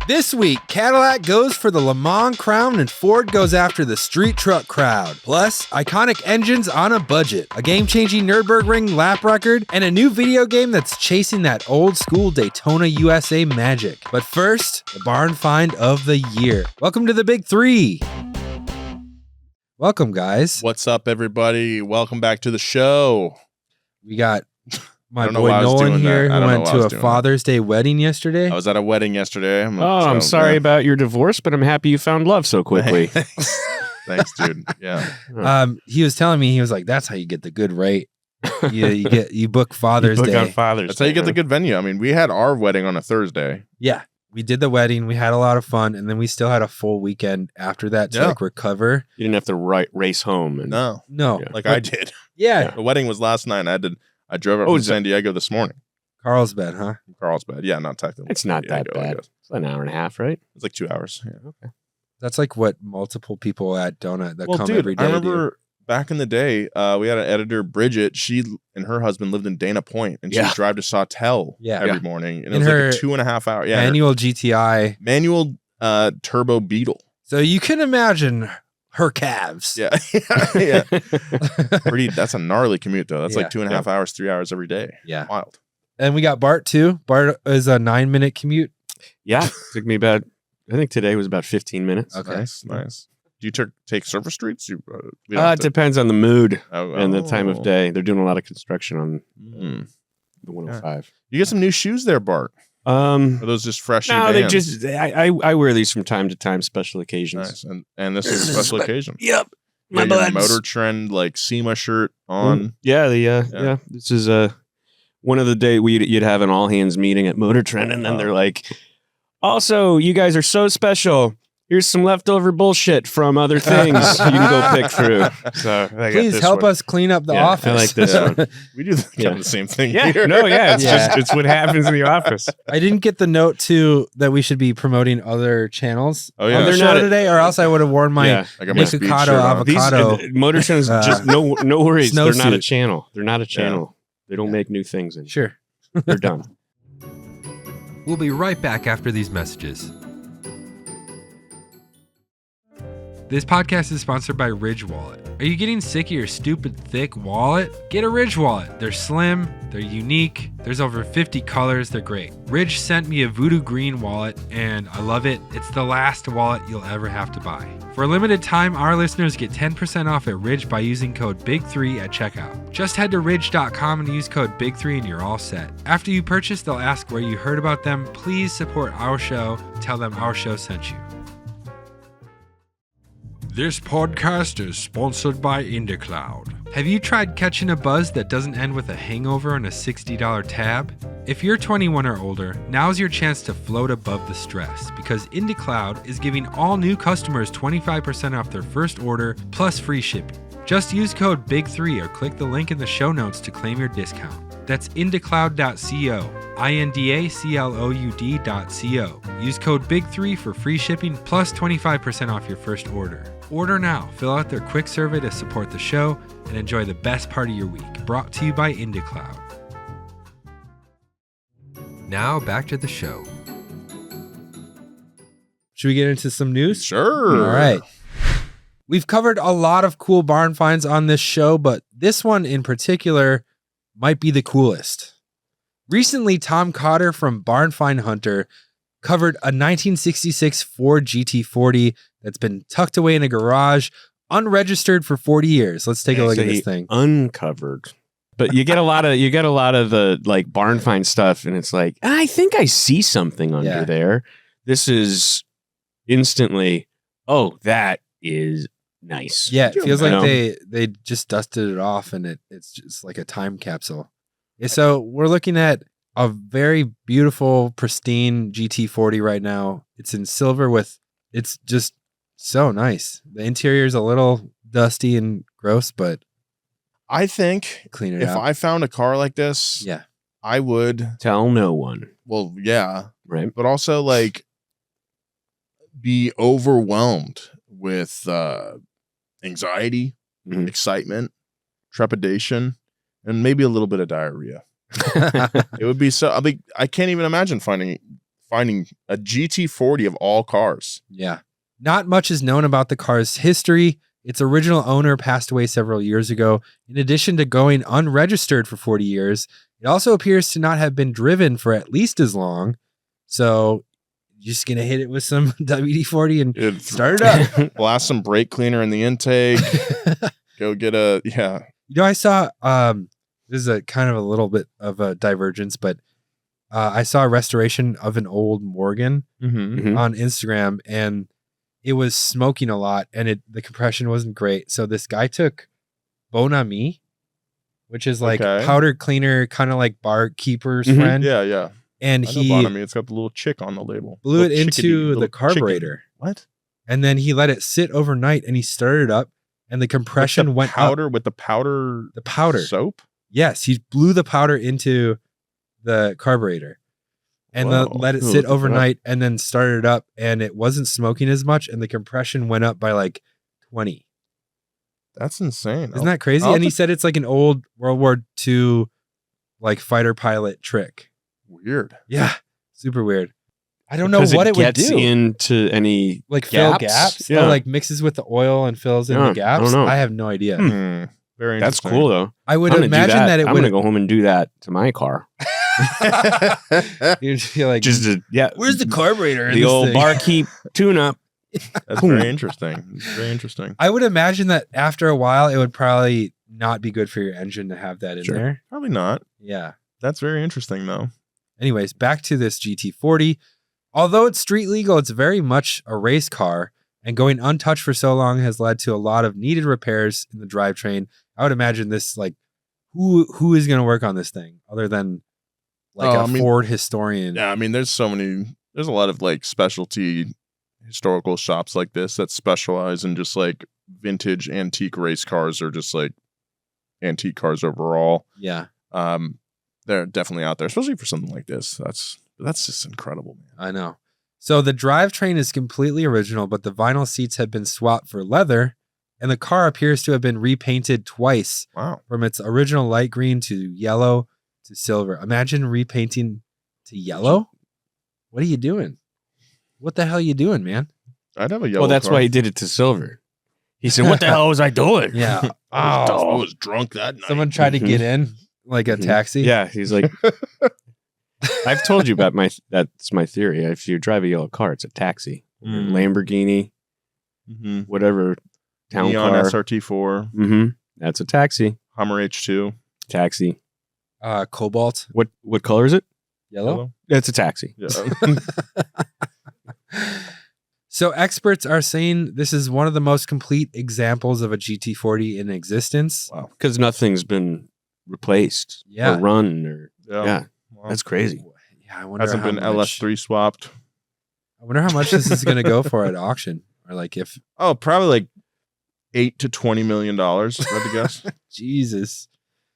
This week, Cadillac goes for the Le Mans crown and Ford goes after the street truck crowd. Plus, iconic engines on a budget, a game-changing Nurburgring lap record, and a new video game that's chasing that old-school Daytona USA magic. But first, the barn find of the year. Welcome to the Big Three. Welcome, guys. What's up, everybody? Welcome back to the show. We got my boy Nolan here who went to a Father's Day wedding yesterday. I was at a wedding yesterday. I'm sorry about your divorce, but I'm happy you found love so quickly. Thanks, dude. Yeah. He was telling me, he was like, that's how you get the good rate. You book Father's Day. On Father's That's how you get the good venue. I mean, we had our wedding on a Thursday. Yeah. We did the wedding. We had a lot of fun. And then we still had a full weekend after that to like recover. You didn't have to race home. And, No. Yeah. Like I did. Yeah. The wedding was last night. I drove up from San Diego this morning. Carlsbad, huh? Carlsbad. Yeah, not technically. It's not that bad. It's an hour and a half, right? It's like 2 hours. Yeah. Okay. That's like what multiple people at Donut that come dude, every day I remember back in the day, we had an editor, Bridget. She and her husband lived in Dana Point, and she would drive to Sawtell every morning. And it was like a 2.5 hour. Yeah, manual GTI. Manual turbo Beetle. So you can imagine her calves. Yeah. Yeah. That's a gnarly commute, though. That's like 2.5 hours, 3 hours every day. Yeah. Wild. And we got Bart, too. Bart is a 9-minute commute. Yeah. Took me about, I think today was about 15 minutes. Okay. Nice. Do you take surface streets? It depends on the mood and the time of day. They're doing a lot of construction on the 105. You get some new shoes there, Bart. Are those just fresh? No, they just I wear these from time to time, special occasions. Nice. And this is a special occasion. Yep. My your Motor Trend like SEMA shirt on. Yeah. This is one of the day you'd have an all hands meeting at Motor Trend, and then they're like, also, you guys are so special. Here's some leftover bullshit from other things you can go pick through. So please help us clean up the office. I like this one. We do kind of the same thing. Yeah, here. It's what happens in the office. I didn't get the note too that we should be promoting other channels on the They're show not today, or else I would have worn my avocado. Motor Trend's just no worries. Snow They're not a suit. channel. They're not a channel. They don't make new things. Sure. They're done. We'll be right back after these messages. This podcast is sponsored by Ridge Wallet. Are you getting sick of your stupid thick wallet? Get a Ridge Wallet. They're slim, they're unique, there's over 50 colors, they're great. Ridge sent me a voodoo green wallet and I love it. It's the last wallet you'll ever have to buy. For a limited time, our listeners get 10% off at Ridge by using code BIG3 at checkout. Just head to ridge.com and use code BIG3 and you're all set. After you purchase, they'll ask where you heard about them. Please support our show. Tell them our show sent you. This podcast is sponsored by IndaCloud. Have you tried catching a buzz that doesn't end with a hangover and a $60 tab? If you're 21 or older, now's your chance to float above the stress because IndaCloud is giving all new customers 25% off their first order plus free shipping. Just use code BIG3 or click the link in the show notes to claim your discount. That's indacloud.co, INDACLOUD.co. Use code BIG3 for free shipping plus 25% off your first order. Order now, fill out their quick survey to support the show, and enjoy the best part of your week. Brought to you by IndaCloud. Now back to the show. Should we get into some news? Sure. All right. We've covered a lot of cool barn finds on this show, but this one in particular might be the coolest. Recently, Tom Cotter from Barn Find Hunter covered a 1966 Ford GT40 that's been tucked away in a garage, unregistered for 40 years. Let's take a look at this thing. Uncovered. But you get a lot of the like barn find stuff, and it's like, I think I see something under there. This is instantly, oh, that is nice. Yeah, it feels like they just dusted it off, and it's just like a time capsule. Yeah, so we're looking at a very beautiful, pristine GT40 right now. It's in silver it's just so nice. The interior is a little dusty and gross, but I think clean it if out. I found a car like this, I would tell no one. Well, yeah. Right. But also like be overwhelmed with anxiety, excitement, trepidation, and maybe a little bit of diarrhea. It would be so. I can't even imagine finding finding a GT40 of all cars. Yeah. Not much is known about the car's history. Its original owner passed away several years ago. In addition to going unregistered for 40 years, it also appears to not have been driven for at least as long. So you're just going to hit it with some WD-40 and start it up. Blast some brake cleaner in the intake. Go get I saw, this is a kind of a little bit of a divergence, but I saw a restoration of an old Morgan on Instagram, and it was smoking a lot, and the compression wasn't great. So this guy took Bon Ami, which is like powder cleaner, kind of like barkeeper's friend. Yeah. And it's got the little chick on the label. Blew it into the carburetor. Chicken. What? And then he let it sit overnight, and he started it up, and the compression went up. With the powder soap? Yes, he blew the powder into the carburetor and let it sit overnight and then started it up, and it wasn't smoking as much, and the compression went up by like 20. That's insane. Isn't that crazy? And he said it's like an old World War II like fighter pilot trick. Weird. Yeah, super weird. I don't know what it would do. Into any like gaps? fill gaps, or like mixes with the oil and fills in the gaps. I don't know. I have no idea. Very That's cool though. I would imagine that it would. I'm gonna go home and do that to my car. You'd feel like where's the carburetor? The old barkeep tune-up. That's very interesting. Very interesting. I would imagine that after a while, it would probably not be good for your engine to have that in there. Probably not. Yeah. That's very interesting though. Anyways, back to this GT40. Although it's street legal, it's very much a race car, and going untouched for so long has led to a lot of needed repairs in the drivetrain. I would imagine this, like, who is going to work on this thing other than like Ford historian? Yeah, I mean, there's a lot of like specialty historical shops like this that specialize in just like vintage antique race cars, or just like antique cars overall. Yeah. They're definitely out there, especially for something like this. That's just incredible, man. I know. So the drivetrain is completely original, but the vinyl seats have been swapped for leather, and the car appears to have been repainted twice. Wow. From its original light green to yellow to silver. Imagine repainting to yellow. What are you doing? What the hell are you doing, man? I'd have a yellow Well, that's car. why he did it to silver. He said, what the hell was I doing? Yeah. I was drunk that night. Someone tried to get in like a taxi. Yeah. He's like, I've told you about that's my theory. If you drive a yellow car, it's a taxi. Lamborghini, whatever town Neon car. SRT4. That's a taxi. Hummer H2. Taxi. Cobalt. What color is it? Yellow? It's a taxi. Yeah. So experts are saying this is one of the most complete examples of a GT40 in existence. Wow. Because nothing's been replaced or run. Or Wow. That's crazy. Yeah, I wonder hasn't been LS3 swapped. I wonder how much this is going to go for at auction, or like if probably like $8 to $20 million. I'd have to guess. Jesus.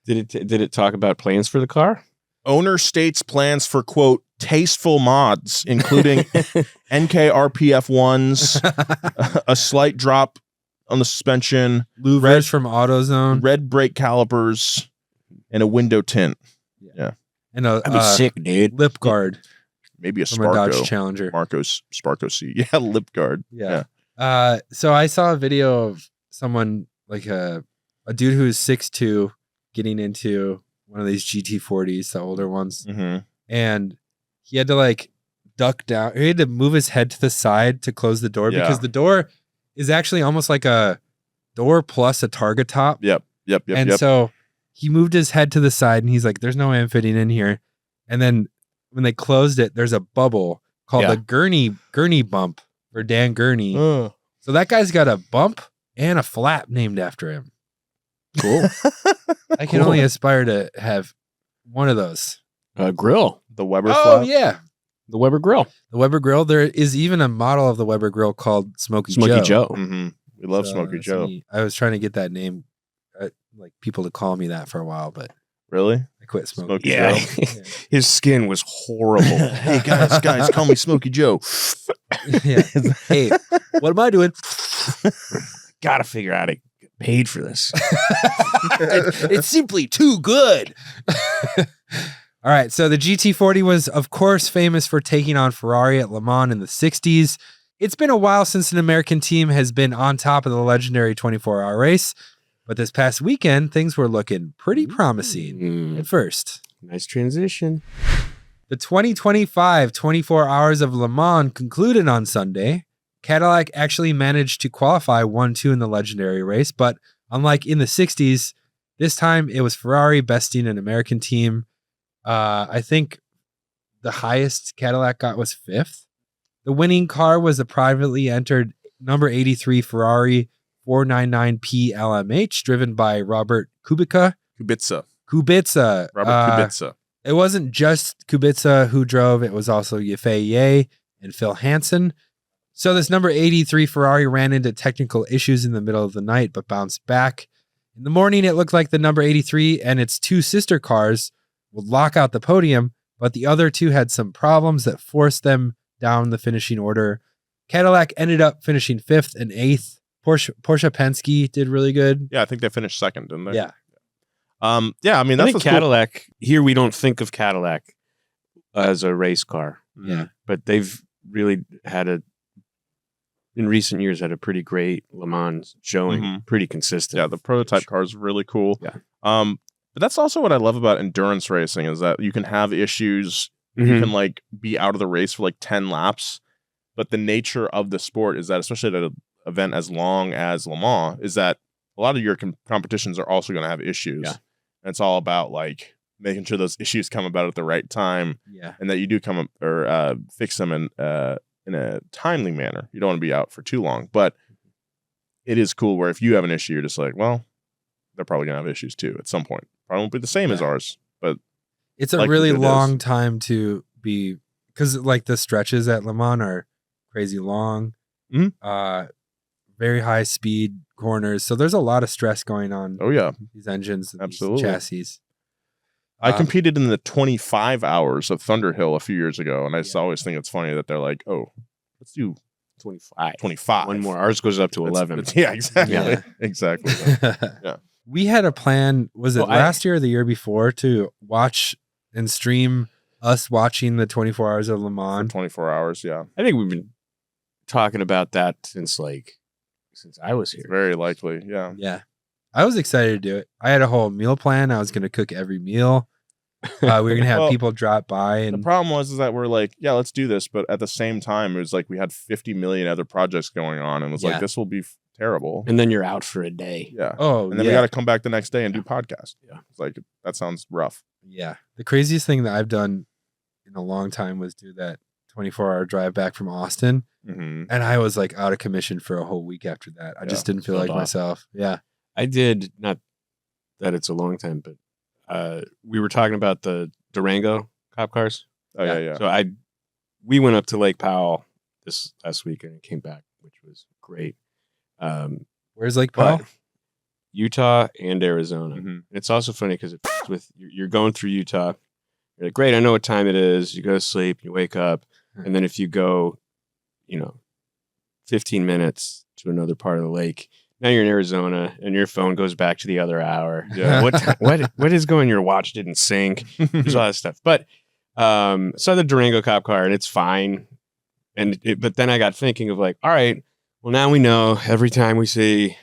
Did it talk about plans for the car? Owner states plans for, quote, tasteful mods, including NKRPF ones, a slight drop on the suspension, louvers from AutoZone, red brake calipers, and a window tint. Yeah. And a That'd be sick, dude. lip guard. Maybe a from a Dodge Sparko. Challenger. Marco's Sparko C. Yeah, lip guard. Yeah. So I saw a video of someone, like a dude who is 6'2", getting into one of these GT40s, the older ones. And he had to like duck down. He had to move his head to the side to close the door because the door is actually almost like a door plus a target top. Yep. And so he moved his head to the side, and he's like, there's no way I'm fitting in here. And then when they closed it, there's a bubble called the Gurney bump for Dan Gurney. So that guy's got a bump and a flap named after him. Cool. I can only aspire to have one of those. Grill. The Weber flap. flap. Yeah. The Weber grill. The Weber grill. There is even a model of the Weber grill called Smokey Joe. We love Smokey Joe. I was trying to get that name, like people to call me that for a while, but really, I quit smoking. Yeah. His skin was horrible. Hey guys, call me Smokey Joe. Hey, what am I doing? Gotta figure out how to get paid for this. It's simply too good. All right, so the GT40 was, of course, famous for taking on Ferrari at Le Mans in the 60s. It's been a while since an American team has been on top of the legendary 24-hour race, but this past weekend, things were looking pretty promising at first. Nice transition. The 2025 24 Hours of Le Mans concluded on Sunday. Cadillac actually managed to qualify 1-2 in the legendary race, but unlike in the 60s, this time it was Ferrari besting an American team. I think the highest Cadillac got was 5th. The winning car was a privately entered number 83 Ferrari 499P LMH driven by Robert Kubica. Kubica. Robert Kubica. It wasn't just Kubica who drove. It was also Yifei Ye and Phil Hansen. So this number 83 Ferrari ran into technical issues in the middle of the night, but bounced back. In the morning, it looked like the number 83 and its two sister cars would lock out the podium, but the other two had some problems that forced them down the finishing order. Cadillac ended up finishing 5th and 8th. Porsche Penske did really good. Yeah, I think they finished 2nd, didn't they? Yeah. I mean, I that's think Cadillac, here we don't think of Cadillac as a race car. Yeah. But they've really in recent years, had a pretty great Le Mans showing, pretty consistent. Yeah, the prototype car is really cool. Yeah. But that's also what I love about endurance racing is that you can have issues. You can like be out of the race for like 10 laps. But the nature of the sport is that, especially at an event as long as Le Mans, is that a lot of your competitions are also going to have issues. Yeah. And it's all about like making sure those issues come about at the right time. Yeah. And that you do come up or fix them in a timely manner. You don't want to be out for too long. But it is cool where if you have an issue, you're just like, well, they're probably going to have issues too at some point. Probably won't be the same as ours, but it's a really long time to be, because like the stretches at Le Mans are crazy long, very high speed corners. So there's a lot of stress going on. Oh yeah, these engines, and absolutely, these chassis. I competed in the 25 hours of Thunderhill a few years ago, and I just always think it's funny that they're like, oh, let's do 25. One more. Ours goes up to 11. Yeah, exactly. Yeah. Exactly. Yeah. We had a plan, was it last year or the year before, to watch and stream us watching the 24 Hours of Le Mans. 24 hours, yeah. I think we've been talking about that since I was here. Very likely, yeah. Yeah. I was excited to do it. I had a whole meal plan. I was going to cook every meal. We were going to have people drop by. And the problem was that we're like, yeah, let's do this. But at the same time, it was like we had 50 million other projects going on. And it was like, this will be terrible. And then you're out for a day. Yeah. Oh, and then we got to come back the next day and do podcasts. Yeah. It's like, that sounds rough. Yeah. The craziest thing that I've done in a long time was do that 24-hour drive back from Austin. Mm-hmm. And I was like out of commission for a whole week after that. I just didn't feel like myself. Yeah. I did, not that it's a long time, but we were talking about the Durango cop cars. Oh, yeah. So we went up to Lake Powell this last weekend and came back, which was great. Where's Lake Powell? Utah and Arizona. Mm-hmm. It's also funny because you're going through Utah. You're like, great, I know what time it is. You go to sleep, you wake up, and then if you go, 15 minutes to another part of the lake, now you're in Arizona, and your phone goes back to the other hour. Yeah. What is going? Your watch didn't sync. There's all that stuff. But so the Durango cop car, and it's fine. But then I got thinking of like, all right, well now we know every time we see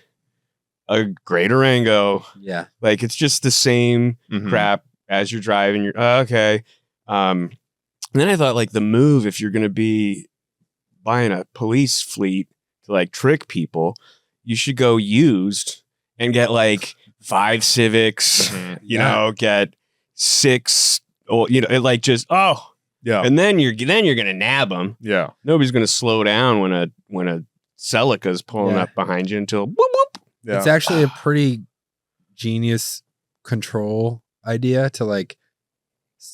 a gray Durango, like it's just the same crap as you're driving. You're okay. And then I thought like the move, if you're going to be buying a police fleet to like trick people, you should go used and get like 5 Civics, get 6, or like just and then you're gonna nab them. Yeah, nobody's gonna slow down when a Celica's pulling up behind you until whoop whoop. Yeah. It's actually a pretty genius control idea to like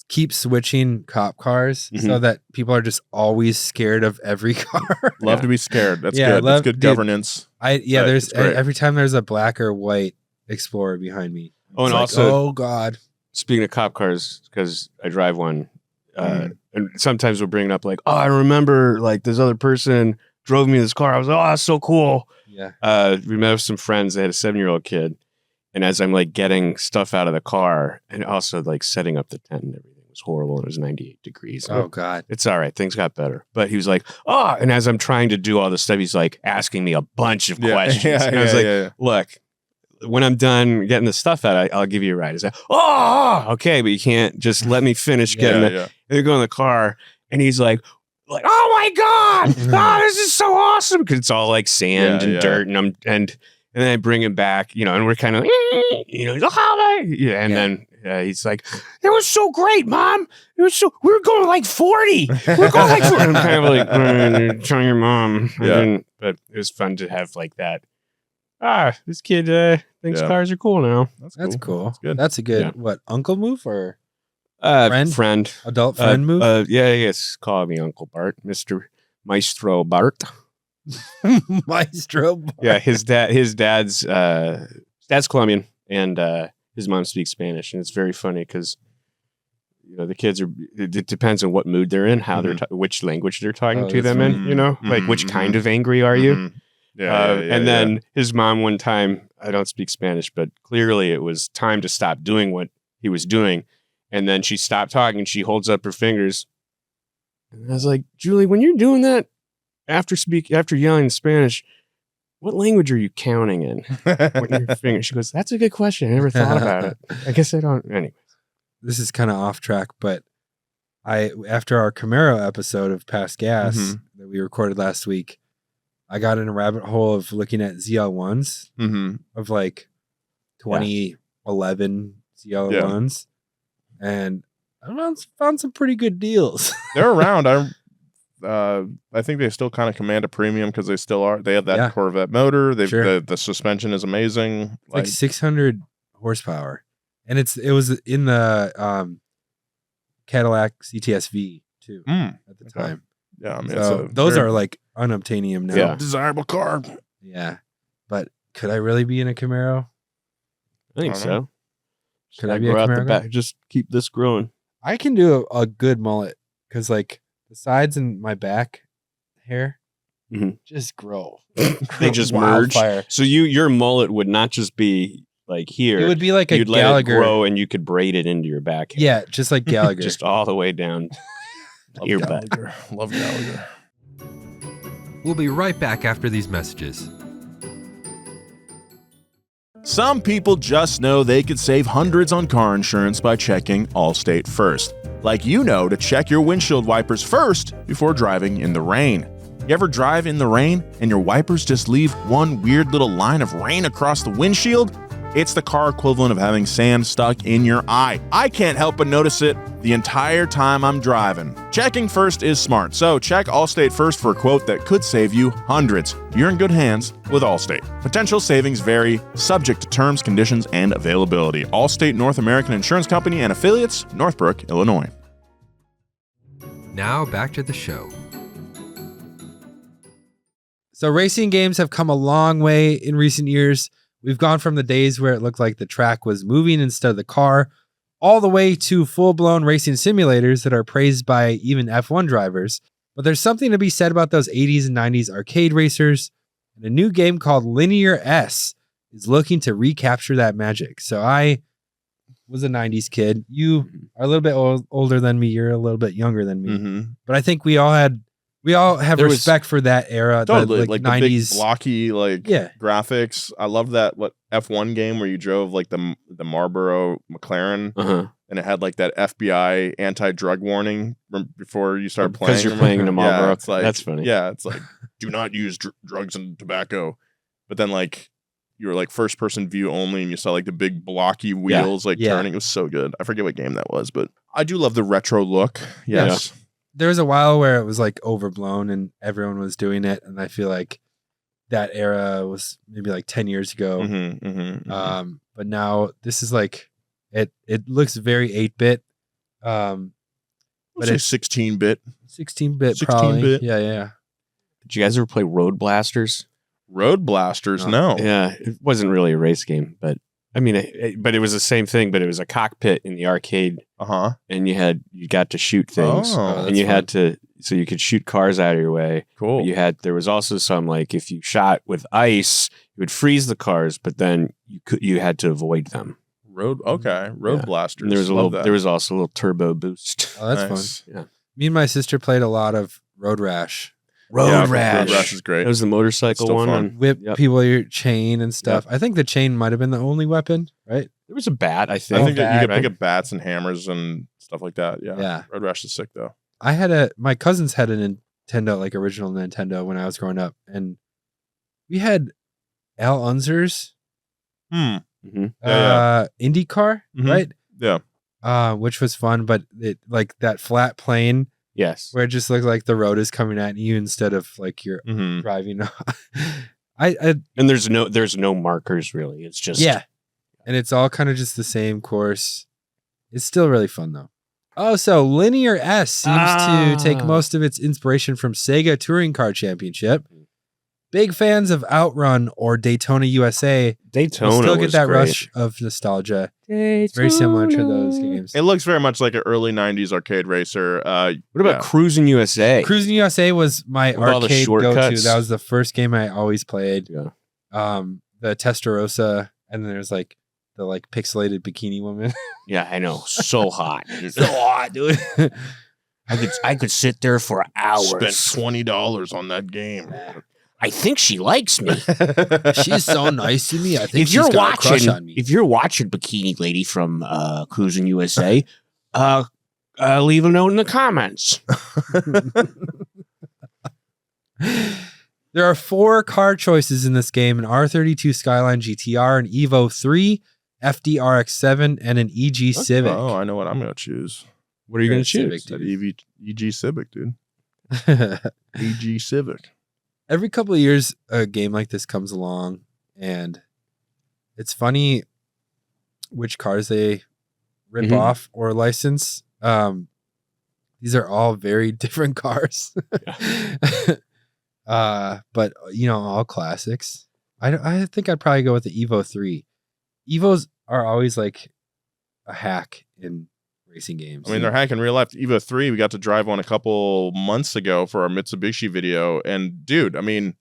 keep switching cop cars so that people are just always scared of every car. Love to be scared. That's good. That's good governance. There's every time there's a black or white Explorer behind me. Oh, and like, also, oh God. Speaking of cop cars, because I drive one, and sometimes we'll bring it up like, oh, I remember like this other person drove me this car. I was like, oh, that's so cool. Yeah. We met with some friends. They had a 7-year-old kid. And as I'm like getting stuff out of the car and also like setting up the tent and everything, was horrible. And it was 98 degrees. Oh God. It's all right. Things got better. But he was like, oh, and as I'm trying to do all this stuff, he's like asking me a bunch of questions. And I was like, look, when I'm done getting the stuff out, I'll give you a ride. He's like, oh, okay, but you can't just let me finish getting it. And they go in the car, and he's like, oh my God, oh, this is so awesome. Because it's all like sand and dirt. And then I bring him back, and we're kind of, he's like, and then he's like, it was so great, Mom. It was we were going like 40. We were going like 40. I'm kind of like, telling your mom. But it was fun to have like that. This kid thinks cars are cool now. That's cool. That's good. That's a good, uncle move or friend? Adult friend move? Yes. Call me Uncle Bart, Mr. Maestro Bart. Maestro Bart. Yeah, his dad's Colombian, and his mom speaks Spanish, and it's very funny because the kids are. It depends on what mood they're in, how they're which language they're talking to them in. Like which kind of angry are you? And then his mom one time, I don't speak Spanish, but clearly it was time to stop doing what he was doing, and then she stopped talking. She holds up her fingers, and I was like, Julie, when you're doing that. After yelling in Spanish, what language are you counting in? Your finger? She goes, that's a good question. I never thought about it. I guess I don't. Anyway, this is kind of off track, but after our Camaro episode of Past Gas that we recorded last week, I got in a rabbit hole of looking at ZL1s of like 2011 ZL1s, and I found some pretty good deals. They're around. I think they still kind of command a premium because they still are. They have that Corvette motor. The suspension is amazing. Like 600 horsepower, and it was in the Cadillac CTS-V too at the time. Yeah, I mean, so those are like unobtainium now. Yeah. Desirable car. Yeah, but could I really be in a Camaro? I think so. Could I be a Camaro guy? Just keep this growing. I can do a good mullet because like. The sides and my back hair just grow. They just merge. So your mullet would not just be like here. It would be like you'd Gallagher. Let it grow and you could braid it into your back hair. Yeah, just like Gallagher. Just all the way down your back. Love Gallagher. We'll be right back after these messages. Some people just know they could save hundreds on car insurance by checking Allstate first. Like to check your windshield wipers first before driving in the rain. You ever drive in the rain and your wipers just leave one weird little line of rain across the windshield? It's the car equivalent of having sand stuck in your eye. I can't help but notice it the entire time I'm driving. Checking first is smart, so check Allstate first for a quote that could save you hundreds. You're in good hands with Allstate. Potential savings vary, subject to terms, conditions, and availability. Allstate North American Insurance Company and affiliates, Northbrook, Illinois. Now back to the show. So racing games have come a long way in recent years. We've gone from the days where it looked like the track was moving instead of the car, all the way to full-blown racing simulators that are praised by even F1 drivers. But there's something to be said about those 80s and 90s arcade racers, and a new game called Linear S is looking to recapture that magic. So I was a 90s kid. You are a little bit older than me. You're a little bit younger than me. But I think we all have respect for that era. Totally, the 90s, the big blocky graphics. I love that F1 game where you drove like the Marlboro McLaren, and it had like that FBI anti-drug warning before you start playing. Because you're playing in a Marlboro. It's like, that's funny. Yeah, it's like do not use drugs and tobacco. But then like you were like first person view only, and you saw like the big blocky wheels turning. It was so good. I forget what game that was, but I do love the retro look. Yes. Yeah. There was a while where it was like overblown and everyone was doing it. And I feel like that era was maybe like 10 years ago. But now this is like, it looks very 8-bit. But it's 16-bit. 16-bit probably. 16-bit. Yeah. Did you guys ever play Road Blasters? Road Blasters? No. Yeah. It wasn't really a race game, but I mean, but it was the same thing, but it was a cockpit in the arcade. And you got to shoot things. And you had to, so you could shoot cars out of your way. Cool. There was also some, like, if you shot with ice, it would freeze the cars, but then you had to avoid them. Road Blasters. And there was also a little turbo boost. Oh, that's Nice. fun. Yeah. Me and my sister played a lot of Road Rash. Road Road Rash is great. That was the motorcycle Still one. fun. And Whip Yep. people with your chain and stuff. I think the chain might have been the only weapon, right? there was a bat, I think. I think that you Right? could pick up bats and hammers and stuff like that. Yeah. Yeah. Road Rash is sick though. My cousins had a Nintendo, like original Nintendo when I was growing up. And we had Al Unser's Mhm. IndyCar, Mhm. right? Yeah. Which was fun, but it like that flat plane Yes. where it just looked like the road is coming at you instead of like you're Mm-hmm. driving. I And there's no markers really. It's just yeah, and it's all kind of just the same course. It's still really fun though. Oh, so Linear S seems to take most of its inspiration from Sega Touring Car Championship. Big fans of Outrun or Daytona USA Daytona will still get was that great. rush of nostalgia. It's very similar to those games. It looks very much like an early '90s arcade racer. What about Cruising USA? Cruising USA was my With all the arcade go-to. shortcuts. That was the first game I always played. Yeah. The Testarossa, and then there's like the like pixelated bikini woman. Yeah, I know. So hot. So hot, dude. I could sit there for hours. Spent $20 on that game. I think she likes me. She's so nice to me. I think If you're she's got a crush on me. If you're watching Bikini Lady from Cruising USA, leave a note in the comments. There are 4 car choices in this game: an R32 Skyline GTR, an Evo 3, FDRX7, and an EG Civic. Oh, I know what I'm going to choose. What are you going to Civic, choose? That EG Civic, dude. EG Civic. Every couple of years, a game like this comes along, and it's funny which cars they rip Mhm. off or license. These are all very different cars. But you know, all classics. I think I'd probably go with the Evo 3. Evos are always like a hack in racing games. I mean, they're hacking real life. Evo 3, we got to drive one a couple months ago for our Mitsubishi video. And dude, I mean,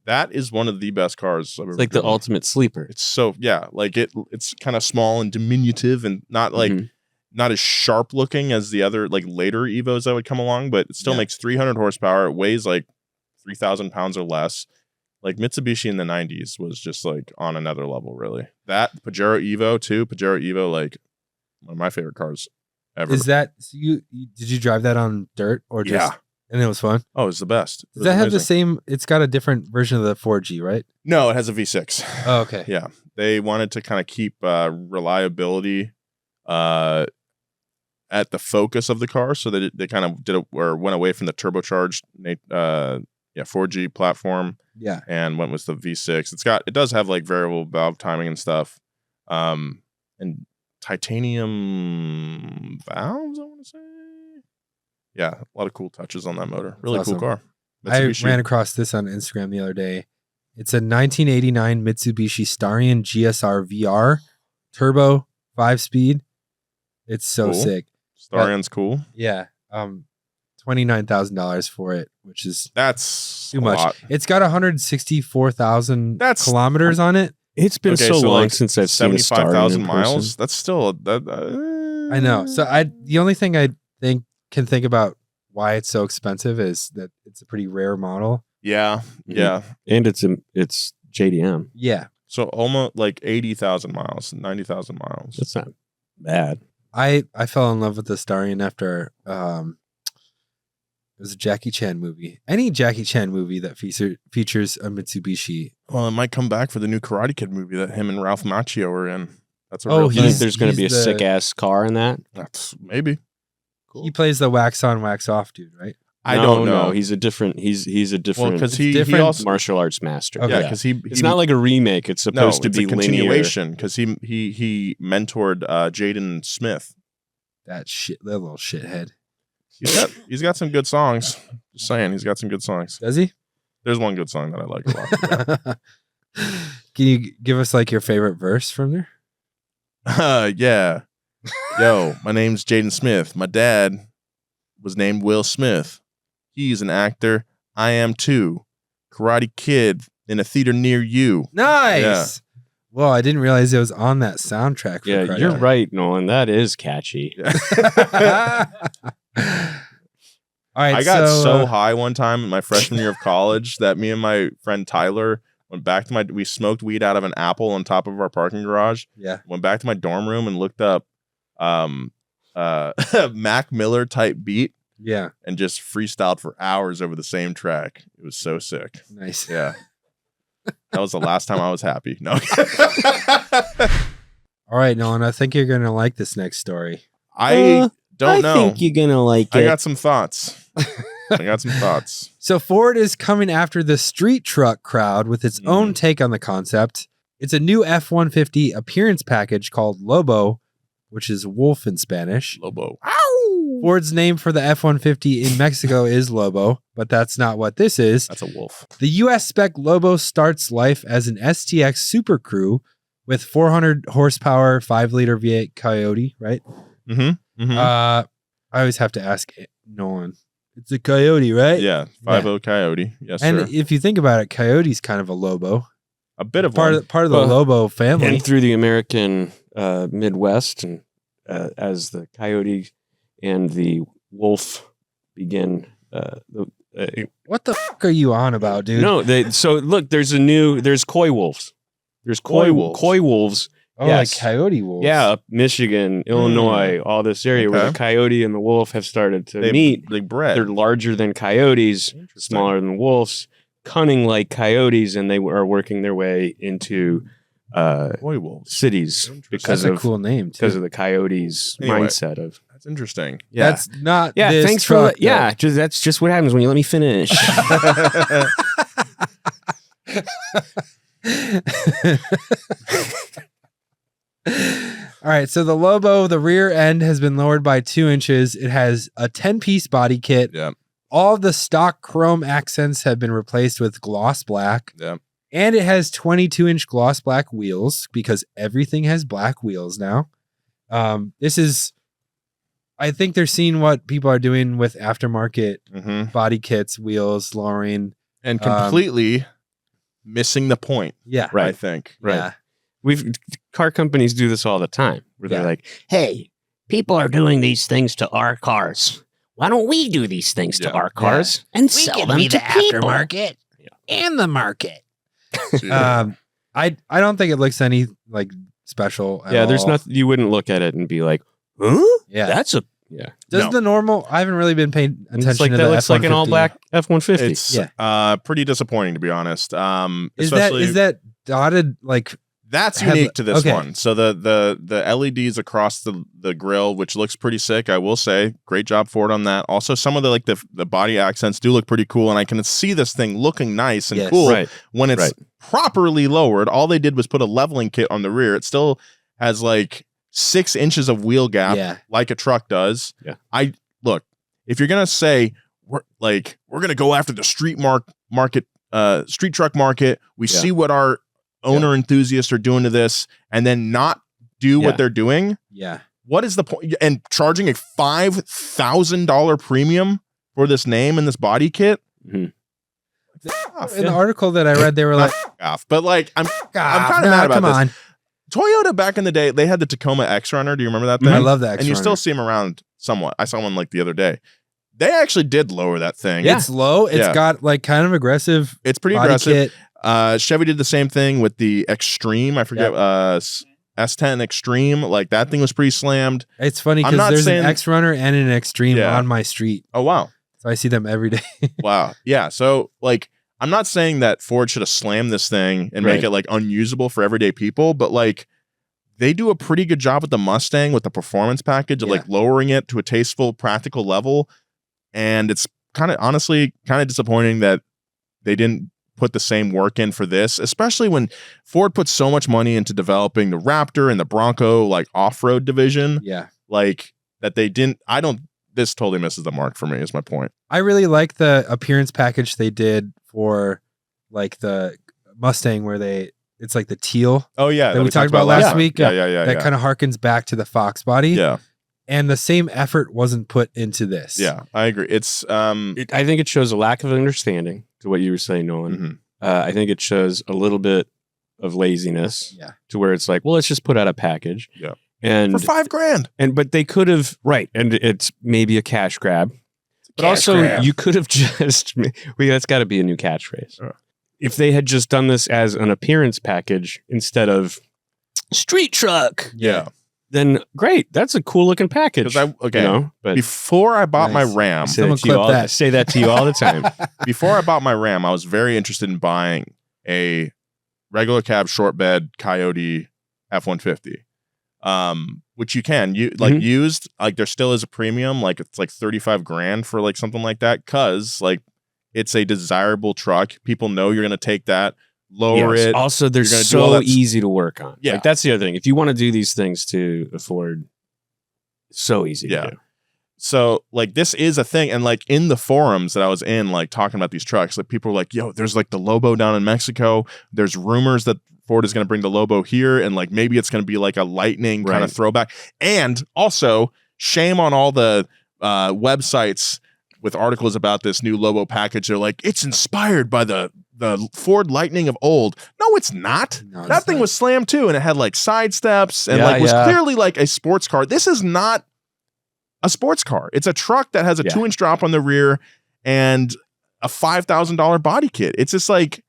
that is one of the best cars I've ever It's like the driven. ultimate sleeper. It's so, yeah, like it's kind of small and diminutive and not like, Mhm. not as sharp looking as the other like later Evos that would come along, but it still makes 300 horsepower. It weighs like 3,000 pounds or less. Like Mitsubishi in the 90s was just like on another level, really. That Pajero Evo, like one of my favorite cars ever. Is that so did you drive that on dirt or just Yeah. and it was fun? Oh, it's the best. It Does was that have the amazing. same it's got a different version of the 4G, right? No, it has a V6. Oh, okay. Yeah. They wanted to kind of keep reliability at the focus of the car. So they kind of did it or went away from the turbocharged 4G platform Yeah. and went with the V6. It does have like variable valve timing and stuff. And titanium valves, I want to say. Yeah, a lot of cool touches on that motor. Really awesome. cool car. I Mitsubishi. ran across this on Instagram the other day. It's a 1989 Mitsubishi Starion GSR VR turbo 5-speed. It's so Cool. sick. Starion's cool. Yeah. $29,000 for it, which is That's too a much. lot. It's got 164,000 That's- kilometers on it. It's been Okay, so long like since I've seen a Starion 75,000 in miles. person. That's still I know. So the only thing I can think about why it's so expensive is that it's a pretty rare model. yeah, Mhm. yeah. And it's JDM. Yeah. So almost like 80,000 miles, 90,000 miles. That's not bad. I fell in love with the Starion after it was a Jackie Chan movie. Any Jackie Chan movie that features a Mitsubishi. Well, it might come back for the new Karate Kid movie that him and Ralph Macchio are in. That's a Oh, real You think thing. there's going to be a he's the- sick ass car in that? That's maybe. He plays the wax on, wax off dude, right? I don't know. No, he's a different. He's a Well, different. because he different also martial arts master. Okay. yeah, Yeah, because he it's not like a remake. It's supposed to it's be a linear. continuation because he mentored Jaden Smith. That little shithead. He's got some good songs. Just saying, he's got some good songs. Does he? There's one good song that I like a lot. Can you give us like your favorite verse from there? Yeah. Yo, my name's Jaden Smith. My dad was named Will Smith. He's an actor. I am too. Karate Kid in a theater near you. Nice. Well, I didn't realize it was on that soundtrack. For Yeah, crying you're out right, Nolan. That is catchy. loud. All right, I got so uh, high one time in my freshman year of college that me and my friend Tyler went back to we smoked weed out of an apple on top of our parking garage. Yeah. Went back to my dorm room and looked up Mac Miller type beat Yeah. and just freestyled for hours over the same track. It was so sick. Nice. Yeah. That was the last time I was happy. No. All right, Nolan, I think you're going to like this next story. I don't know. I think you're gonna like I it. got some thoughts. So Ford is coming after the street truck crowd with its own take on the concept. It's a new F-150 appearance package called Lobo, which is wolf in Spanish. Lobo. Ford's name for the F-150 in Mexico is Lobo, but that's not what this is. That's a wolf. The US spec Lobo starts life as an STX Super Crew with 400 horsepower, 5-liter V8 Coyote, right? Mm-hmm. Mm-hmm. I always have to ask Nolan. It's a Coyote, right? Yeah. 5.0 Coyote. Yes, And sir. if you think about it, Coyote's kind of a Lobo. A bit of Part one. of the Well, Lobo family. and through the American Midwest, and as the coyote and the wolf begin. What the fuck are you on about, dude? No, so look, there's coy wolves. There's Coy wolves. Coy wolves. Oh, yes. like Coyote wolves. Yeah, up Michigan, Illinois, all this area where Okay. the coyote and the wolf have started to They meet. bred. They're larger than coyotes, smaller than wolves, cunning like coyotes, and they are working their way into Coy wolves. cities Interesting. because That's a of cool name, too. because of the coyotes' Anyway. mindset of. That's interesting. Yeah. That's not Yeah, this thanks truck, for that's just what happens when you let me finish. All right, so the Lobo, the rear end has been lowered by 2 inches. It has a 10-piece body kit. Yeah. All of the stock chrome accents have been replaced with gloss black. Yeah. And it has 22-inch gloss black wheels because everything has black wheels now. This is, I think they're seeing what people are doing with aftermarket Mm-hmm. body kits, wheels, lowering. And completely missing the point. Yeah. I think. Right. Yeah. Car companies do this all the time where they're Yeah. like, hey, people are doing these things to our cars. Why don't we do these things to Yeah. our cars and sell them to people? And the market. I don't think it looks any like special at Yeah, there's all. nothing you wouldn't look at it and be like, huh? Yeah. That's a Does No. the normal? I haven't really been paying attention it's like to that the looks like an F-150. all black F-150. It's Yeah. pretty disappointing, to be honest. Is Especially that dotted like? that's Headli- unique to this okay. one. So the LEDs across the grill, which looks pretty sick, I will say. Great job Ford on that. Also, some of the body accents do look pretty cool, and I can see this thing looking nice and Yes. cool right. when it's Right. properly lowered. All they did was put a leveling kit on the rear. It still has like 6 inches of wheel gap, Yeah. like a truck does. Yeah. Look, if you're gonna say we're gonna go after the street truck market, we Yeah. see what our owner enthusiasts are doing to this, and then not do Yeah. what they're doing. Yeah. What is the point? And charging a $5,000 premium for this name and this body kit. Mhm. Off. In the article that I read, they were like, Off. But like, I'm "Ah, kinda nah, mad about come this. on." Toyota back in the day, they had the Tacoma X Runner. Do you remember that thing? I love that. And you still see them around somewhat. I saw one like the other day. They actually did lower that thing. Yeah. It's low. It's Yeah. got like kind of aggressive It's pretty body aggressive. kit. Chevy did the same thing with the Extreme. I forget, S10 Extreme. Like that thing was pretty slammed. It's funny I'm because not there's saying- an X Runner and an Extreme Yeah. on my street, Oh, wow. so I see them every day. Wow. Yeah. So like, I'm not saying that Ford should have slammed this thing and make Right. it like unusable for everyday people, but like they do a pretty good job with the Mustang with the performance package of Yeah. like lowering it to a tasteful, practical level. And it's honestly kind of disappointing that they didn't put the same work in for this, especially when Ford put so much money into developing the Raptor and the Bronco like off-road division, Yeah. like that they didn't. This totally misses the mark for me, is my point. I really like the appearance package they did for like the Mustang where it's like the teal Oh yeah, that we talked about last week. Yeah. that kind of harkens back to the Fox body. Yeah. And the same effort wasn't put into this. Yeah, I agree. It's I think it shows a lack of understanding to what you were saying, Nolan. mhm. I think it shows a little bit of laziness. Yeah. To where it's like, well, let's just put out a package. Yeah. And For $5,000. but they could have, right. And it's maybe a cash grab. But Cash also, grab. you could have just, that's got to be a new catchphrase. If they had just done this as an appearance package instead of street truck, Yeah. then great. That's a cool looking package. Okay. But Before I bought my Nice. Ram, I say Someone that to you clip all, that. say that to you all the time. before I bought my Ram, I was very interested in buying a regular cab short bed Coyote F-150. Which you can used, like there still is a premium, like it's like $35,000 for like something like that, cause like it's a desirable truck. People know you're gonna take that, lower Yes. it. Also, they're You're gonna do all so that easy to work on. Yeah. Like, that's the other thing. If you want to do these things to afford, so easy Yeah. to do. So like this is a thing, and like in the forums that I was in, like talking about these trucks, like people were like, "Yo, there's like the Lobo down in Mexico. There's rumors that Ford is going to bring the Lobo here, and like maybe it's going to be like a Lightning kind of Right. throwback." And also, shame on all the websites with articles about this new Lobo package. They're like, it's inspired by the Ford Lightning of old. No, it's not. No, That it's thing not. was slammed too, and it had like side steps and Yeah, like was yeah. clearly like a sports car. This is not a sports car. It's a truck that has a Yeah. 2-inch drop on the rear and a $5,000 body kit. It's just like,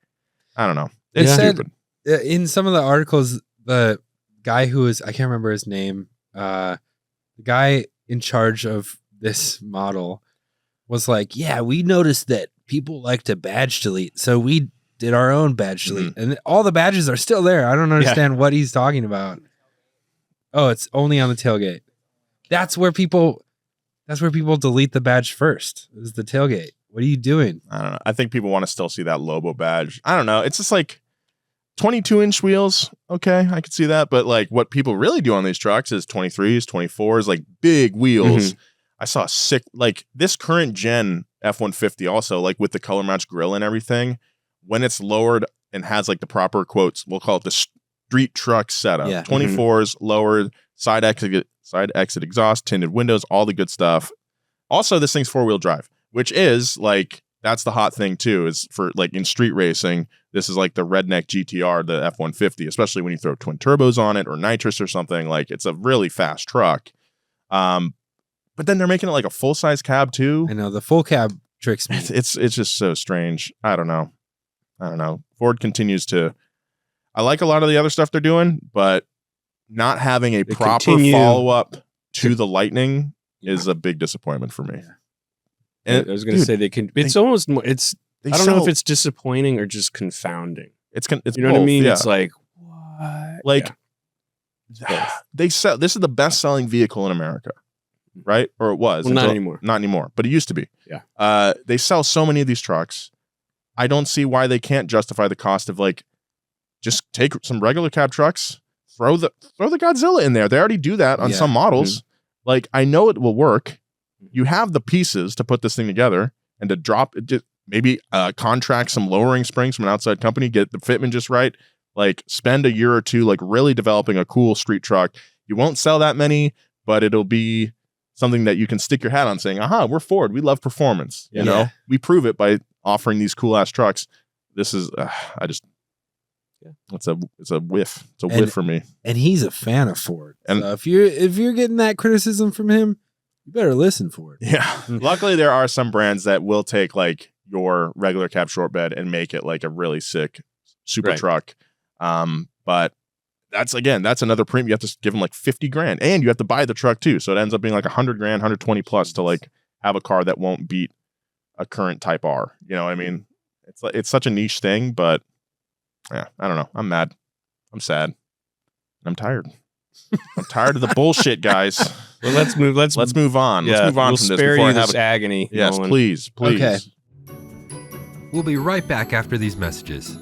I don't know. It's It said- stupid. In some of the articles, the guy who is, I can't remember his name, the guy in charge of this model was like, yeah, we noticed that people like to badge delete, so we did our own badge delete, and all the badges are still there. I don't understand what he's talking about. Oh, it's only on the tailgate. That's where people delete the badge first. Is the tailgate. What are you doing? I don't know. I think people want to still see that Lobo badge. I don't know. It's just like 22-inch wheels. Okay, I could see that. But like what people really do on these trucks is 23s, 24s, like big wheels. I saw sick, like this current gen F-150 also, like with the color match grill and everything, when it's lowered and has like the proper quotes, we'll call it the street truck setup. Yeah. 24s, lowered, side exit exhaust, tinted windows, all the good stuff. Also, this thing's 4-wheel drive, which is like, that's the hot thing too, is for like in street racing, this is like the redneck GTR, the F-150, especially when you throw twin turbos on it or nitrous or something. Like it's a really fast truck. But then they're making it like a full-size cab too. I know the full cab tricks me. It's just so strange. I don't know. Ford continues to, I like a lot of the other stuff they're doing, but not having a They proper continue follow-up to the Lightning is a big disappointment for me. Yeah. And I was going to dude, say they can. It's almost more. It's. they I don't know sell- if it's disappointing or just confounding. it's You know what I both, mean? yeah. It's like what? Like Yeah. they sell. This is the best-selling vehicle in America, right? Or it was. Well, not until- anymore. Not anymore, but it used to be. Yeah. They sell so many of these trucks. I don't see why they can't justify the cost of like just take some regular cab trucks, throw the Godzilla in there. They already do that on Yeah. some models. Like I know it will work. You have the pieces to put this thing together and to drop it. Just maybe contract some lowering springs from an outside company, get the fitment just right. Like spend a year or two like really developing a cool street truck. You won't sell that many, but it'll be something that you can stick your hat on saying, aha, we're Ford. We love performance. You know, we prove it by offering these cool ass trucks. This is, it's a whiff. It's a whiff for me. And he's a fan of Ford. And- So if you're getting that criticism from him, you better listen for it. Yeah. Luckily, there are some brands that will take like your regular cab short bed and make it like a really sick super Right. truck. But that's another premium. You have to give them like $50,000 and you have to buy the truck too. So it ends up being like $100,000, 120 plus to like have a car that won't beat a current Type R. You know what I mean? It's such a niche thing, but yeah, I don't know. I'm mad. I'm sad. And I'm tired. I'm tired of the bullshit, guys. Well, let's move. Let's move on. Yeah, Let's move on we'll from this spare before you I have this a agony. Yes, Nolan. please. Okay. We'll be right back after these messages.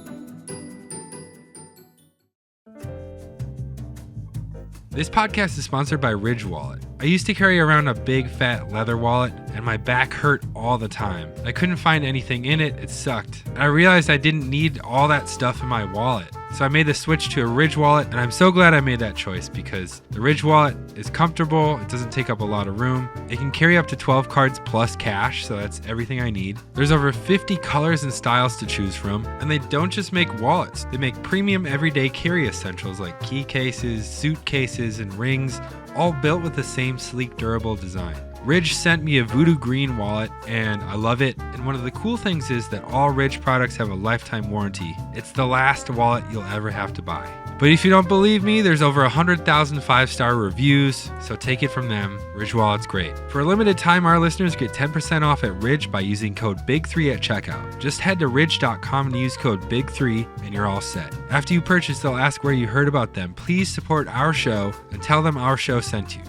This podcast is sponsored by Ridge Wallet. I used to carry around a big fat leather wallet and my back hurt all the time. I couldn't find anything in it. It sucked. I realized I didn't need all that stuff in my wallet. So I made the switch to a Ridge wallet, and I'm so glad I made that choice because the Ridge wallet is comfortable, it doesn't take up a lot of room, it can carry up to 12 cards plus cash, so that's everything I need. There's over 50 colors and styles to choose from, and they don't just make wallets, they make premium everyday carry essentials like key cases, suitcases, and rings, all built with the same sleek, durable design. Ridge sent me a voodoo green wallet and I love it. And one of the cool things is that all Ridge products have a lifetime warranty. It's the last wallet you'll ever have to buy. But if you don't believe me, there's over 100,000 5-star reviews, so take it from them. Ridge Wallet's great. For a limited time, our listeners get 10% off at Ridge by using code BIG3 at checkout. Just head to ridge.com and use code BIG3 and you're all set. After you purchase, they'll ask where you heard about them. Please support our show and tell them our show sent you.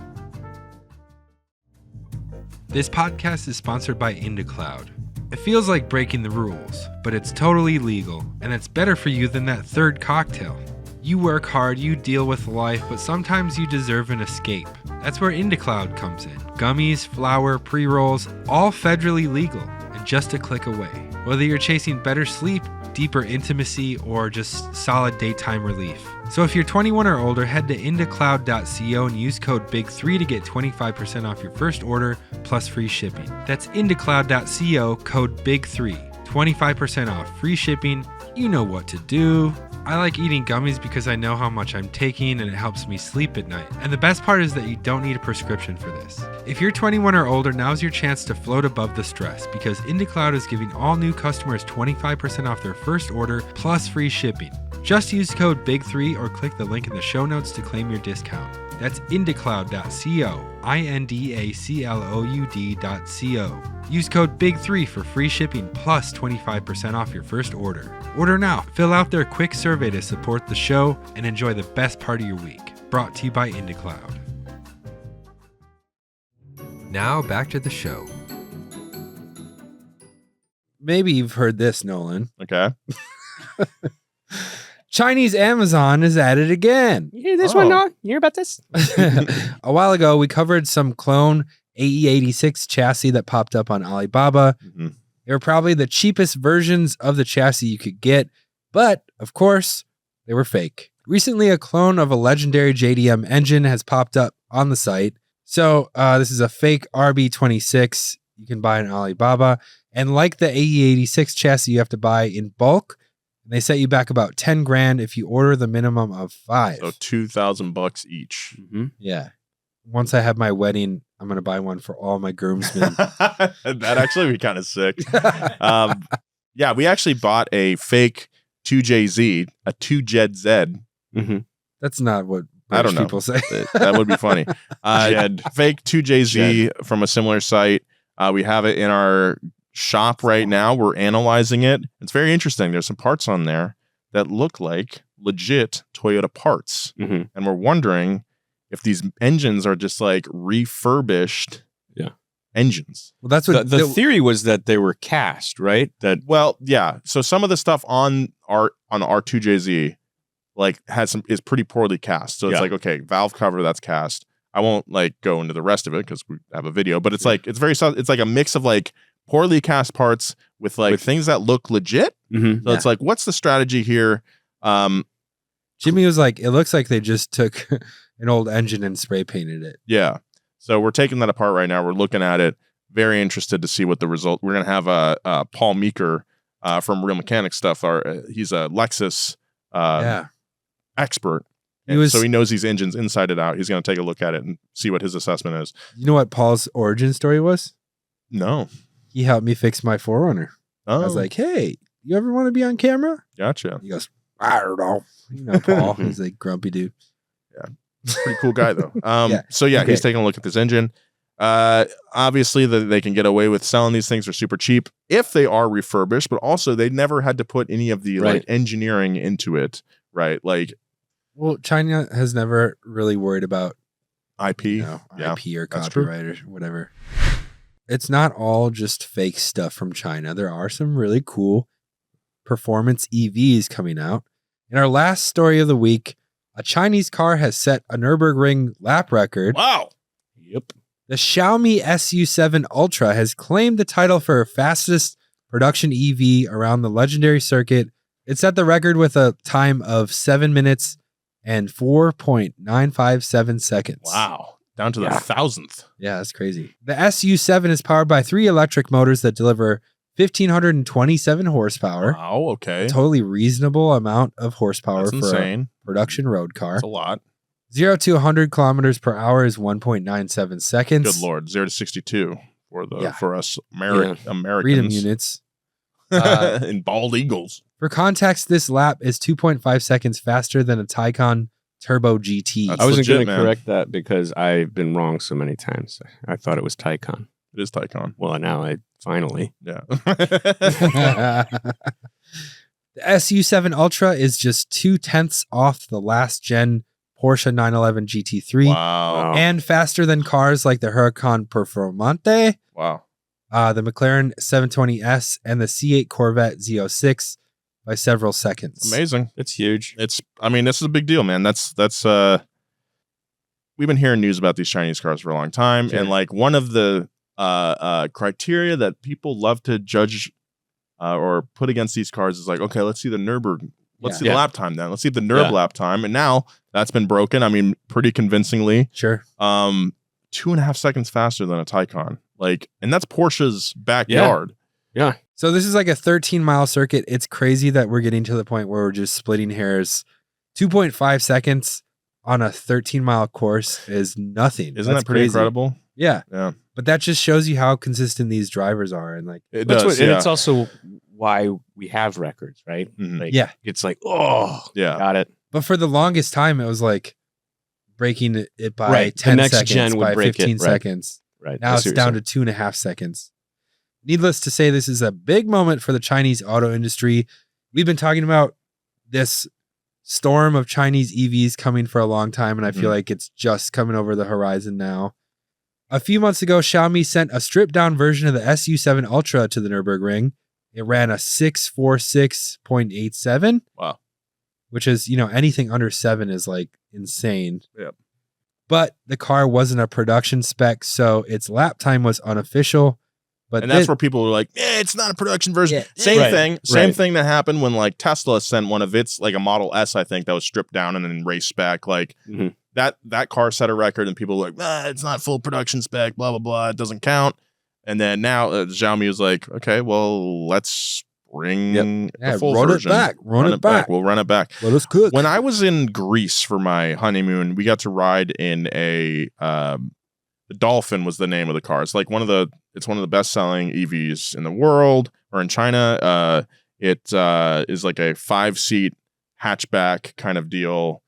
This podcast is sponsored by IndaCloud. It feels like breaking the rules, but it's totally legal, and it's better for you than that third cocktail. You work hard, you deal with life, but sometimes you deserve an escape. That's where IndaCloud comes in. Gummies, flour, pre-rolls, all federally legal, and just a click away. Whether you're chasing better sleep, deeper intimacy, or just solid daytime relief. So if you're 21 or older, head to IndaCloud.co and use code BIG3 to get 25% off your first order plus free shipping. That's IndaCloud.co, code BIG3. 25% off, free shipping. You know what to do. I like eating gummies because I know how much I'm taking and it helps me sleep at night. And the best part is that you don't need a prescription for this. If you're 21 or older, now's your chance to float above the stress because IndaCloud is giving all new customers 25% off their first order plus free shipping. Just use code BIG3 or click the link in the show notes to claim your discount. That's IndaCloud.co, IndaCloud.co. Use code BIG3 for free shipping plus 25% off your first order. Order now. Fill out their quick survey to support the show and enjoy the best part of your week. Brought to you by IndaCloud. Now back to the show. Maybe you've heard this, Nolan. Okay. Chinese Amazon is at it again. You hear this one, Noah? You hear about this? A while ago, we covered some clone AE86 chassis that popped up on Alibaba. Mm-hmm. They were probably the cheapest versions of the chassis you could get, but of course, they were fake. Recently, a clone of a legendary JDM engine has popped up on the site. So this is a fake RB26 you can buy on Alibaba. And like the AE86 chassis, you have to buy in bulk. And they set you back about 10 grand if you order the minimum of 5. So $2,000 each. Mm-hmm. Yeah. Once I have my wedding, I'm going to buy one for all my groomsmen. That'd actually be kind of sick. Yeah, we actually bought a fake 2JZ, a 2JZ. Mm-hmm. That's not what I don't know. people say. That would be funny. Fake 2JZ from a similar site. We have it in our shop right now. We're analyzing it. It's very interesting. There's some parts on there that look like legit Toyota parts. Mm-hmm. And we're wondering if these engines are just like refurbished engines. Well, that's what the theory was, that they were cast, right? Well, yeah. So some of the stuff on our 2JZ like is pretty poorly cast. So it's like, okay, valve cover, that's cast. I won't like go into the rest of it because we have a video, but it's like it's like a mix of like poorly cast parts with things that look legit. Mm-hmm. So it's like, what's the strategy here? Jimmy was like, it looks like they just took an old engine and spray painted it. Yeah. So we're taking that apart right now. We're looking at it. Very interested to see what the result. We're gonna have Paul Meeker from Real Mechanics Stuff. He's a Lexus expert. So he knows these engines inside and out. He's going to take a look at it and see what his assessment is. You know what Paul's origin story was? No. He helped me fix my 4Runner. Oh. I was like, hey, you ever want to be on camera? Gotcha. He goes, I don't know. You know, Paul. He's a grumpy dude. Yeah. Pretty cool guy, though. So, okay. He's taking a look at this engine. Obviously, they can get away with selling these things. They're super cheap if they are refurbished, but also they never had to put any of the like engineering into it, right? Like, well, China has never really worried about IP, IP or copyright or whatever. It's not all just fake stuff from China. There are some really cool performance EVs coming out. In our last story of the week, a Chinese car has set a Nurburgring lap record. Wow. Yep. The Xiaomi SU7 Ultra has claimed the title for fastest production EV around the legendary circuit It set the record with a time of 7 minutes and 4.957 seconds. Wow. Down to the 1,000th. Yeah, that's crazy. The SU7 is powered by 3 electric motors that deliver 1,527 horsepower. Wow, okay. Totally reasonable amount of horsepower That's for insane. a production road car. That's a lot. 0 to 100 kilometers per hour is 1.97 seconds. Good Lord. 0 to 62 Yeah. for us Freedom Americans. units. And bald eagles. For context, this lap is 2.5 seconds faster than a Taycan Turbo GT. That's I wasn't legit, going to man. correct that because I've been wrong so many times. I thought it was Taycan. It is Taycan. Well, now I finally. Yeah. The SU7 Ultra is just 0.2 off the last gen Porsche 911 GT3 Wow. and faster than cars like the Huracan Performante, Wow. the McLaren 720S, and the C8 Corvette Z06 by several seconds. Amazing. It's huge. This is a big deal, man. That's we've been hearing news about these Chinese cars for a long time. Sure. And like one of the criteria that people love to judge or put against these cars is like, okay, let's see the Nurburgring. Let's see the lap time then. Let's see the Nurb lap time. And now that's been broken. I mean, pretty convincingly. Sure. 2.5 seconds faster than a Taycan. Like, and that's Porsche's backyard. Yeah. So this is like a 13-mile circuit. It's crazy that we're getting to the point where we're just splitting hairs. 2.5 seconds on a 13-mile course is nothing. Isn't that pretty incredible? Yeah. Yeah. But that just shows you how consistent these drivers are. And like, It That's does. and Yeah. it's also why we have records, right? Mhm. Like, yeah. It's like, oh, Yeah. got it. But for the longest time, it was like breaking it by Right. The 10 next seconds, gen would by break it, 15 right. seconds. Right. Now I it's see what down you're to 2.5 seconds. Needless to say, this is a big moment for the Chinese auto industry. We've been talking about this storm of Chinese EVs coming for a long time, and I feel like it's just coming over the horizon now. A few months ago, Xiaomi sent a stripped-down version of the SU7 Ultra to the Nurburgring. It ran a 646.87. Wow. Which is, anything under 7 is like insane. Yep. But the car wasn't a production spec, so its lap time was unofficial. But And that's where people were like, it's not a production version. Yeah. Same Right. thing. Same Right. thing that happened when like Tesla sent one of its, like a Model S, I think, that was stripped down and then race spec. Like Mhm. that car set a record and people were like, it's not full production spec, blah, blah, blah. It doesn't count. And then now Xiaomi was like, okay, well, let's bring the full run version. it back. Run it back. We'll run it back. Let us cook. When I was in Greece for my honeymoon, we got to ride in a the Dolphin was the name of the car. It's like it's one of the best selling EVs in the world or in China. It is like a 5-seat hatchback kind of deal.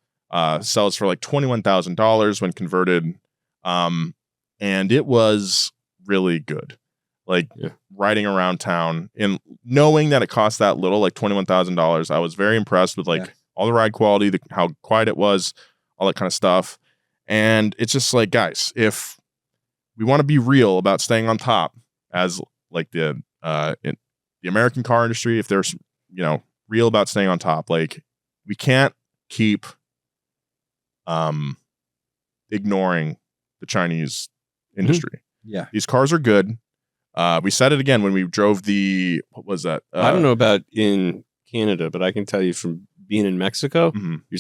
Sells for like $21,000 when converted. And it was really good. Like riding around town and knowing that it cost that little, like $21,000. I was very impressed with all the ride quality, how quiet it was, all that kind of stuff. And it's just like, guys, if we want to be real about staying on top as like the American car industry, if there's, real about staying on top, like we can't keep ignoring the Chinese industry. Yeah. These cars are good. We said it again when we drove what was that? I don't know about in Canada, but I can tell you from being in Mexico, Mhm. you're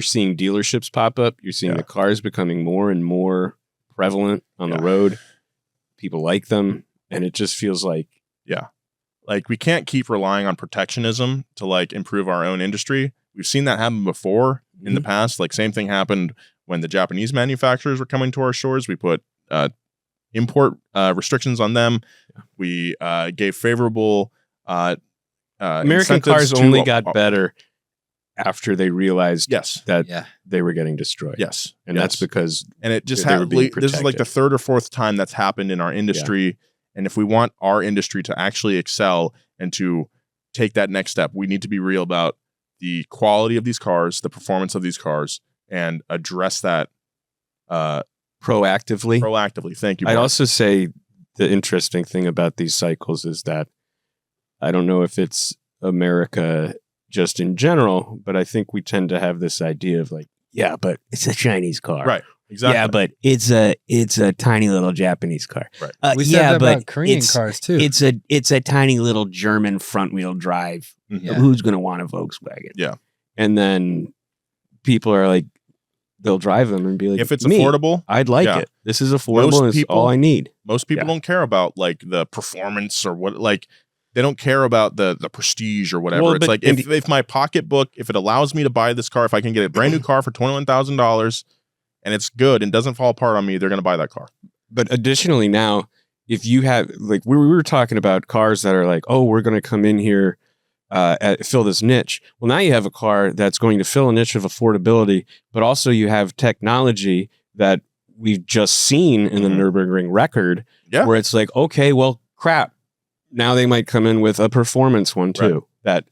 seeing dealerships pop up. You're seeing the cars becoming more and more prevalent on the road. People like them, and it just feels like Like we can't keep relying on protectionism to like improve our own industry. We've seen that happen before in the past. Like same thing happened when the Japanese manufacturers were coming to our shores. We put import restrictions on them. We gave favorable American incentives cars to only got better after they realized that they were getting destroyed. Yes. And that's because and it just they were being this is like the third or fourth time that's happened in our industry. And if we want our industry to actually excel and to take that next step, we need to be real about the quality of these cars, the performance of these cars, and address that proactively. Thank you. I'd Mark. also say the interesting thing about these cycles is that I don't know if it's America just in general, but I think we tend to have this idea of like, but it's a Chinese car. Right. Exactly. Yeah, but it's a tiny little Japanese car. Right. We said that about Korean cars too. It's a tiny little German front wheel drive. Yeah. Who's going to want a Volkswagen? Yeah. And then people are like, they'll drive them and be like, if it's affordable, I'd like yeah. it. This is affordable. And it's all I need. Most people don't care about like the performance or what, like they don't care about the prestige or whatever. Well, it's like if my pocketbook, if it allows me to buy this car, if I can get a brand new car for $21,000 and it's good and doesn't fall apart on me, they're going to buy that car. But additionally, now, if you have, like, we were talking about cars that are like, oh, we're going to come in here, fill this niche. Well, now you have a car that's going to fill a niche of affordability, but also you have technology that we've just seen in the Nurburgring record, where it's like, okay, well, crap. Now they might come in with a performance one too that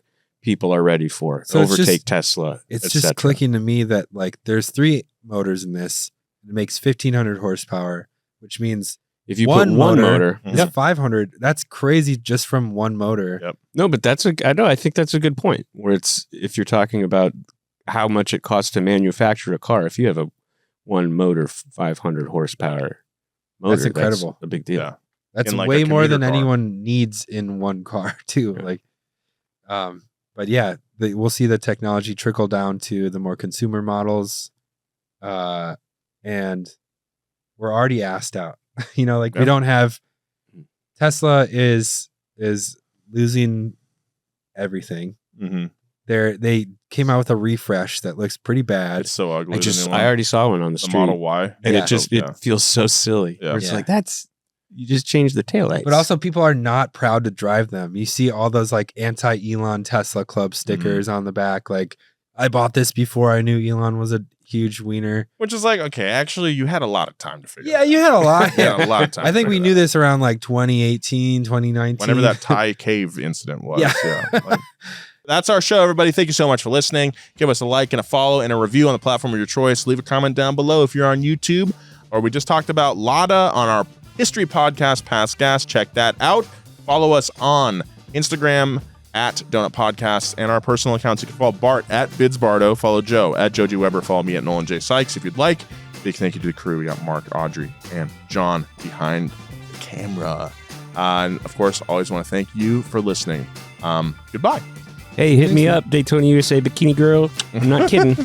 people are ready for. So overtake Tesla. It's just clicking to me that like there's 3 motors in this. It makes 1,500 horsepower, which means if you put one motor is 500. That's crazy just from one motor. Yep. No, but I think that's a good point. Where it's if you're talking about how much it costs to manufacture a car, if you have a one motor 500 horsepower motor, that's incredible. That's a big deal. Yeah. That's like way a more than commuter car. anyone needs in one car too. Like, but yeah, we'll see the technology trickle down to the more consumer models, and we're already assed out. We don't have Tesla is losing everything. Mm-hmm. They came out with a refresh that looks pretty bad. It's so ugly. I already saw one on the street. Model Y. And Yeah. it feels so silly. Yeah. It's like, you just changed the taillights. But also people are not proud to drive them. You see all those like anti-Elon Tesla Club stickers on the back. Like, I bought this before I knew Elon was a huge wiener. Which is like, okay, actually you had a lot of time to figure Yeah, you had a lot. You had a lot of time. I think we knew this around like 2018, 2019. Whenever that Thai cave incident was. Yeah. Like, that's our show, everybody. Thank you so much for listening. Give us a like and a follow and a review on the platform of your choice. Leave a comment down below if you're on YouTube. Or we just talked about Lada on our history podcast, Past Gas. Check that out. Follow us on Instagram at Donut Podcasts and our personal accounts. You can follow Bart at BidsBardo. Follow Joe at Joe G. Weber. Follow me at Nolan J. Sykes if you'd like. Big thank you to the crew. We got Mark, Audrey, and John behind the camera. And of course, always want to thank you for listening. Goodbye. Hey, hit me up, Daytona USA Bikini Girl. I'm not kidding.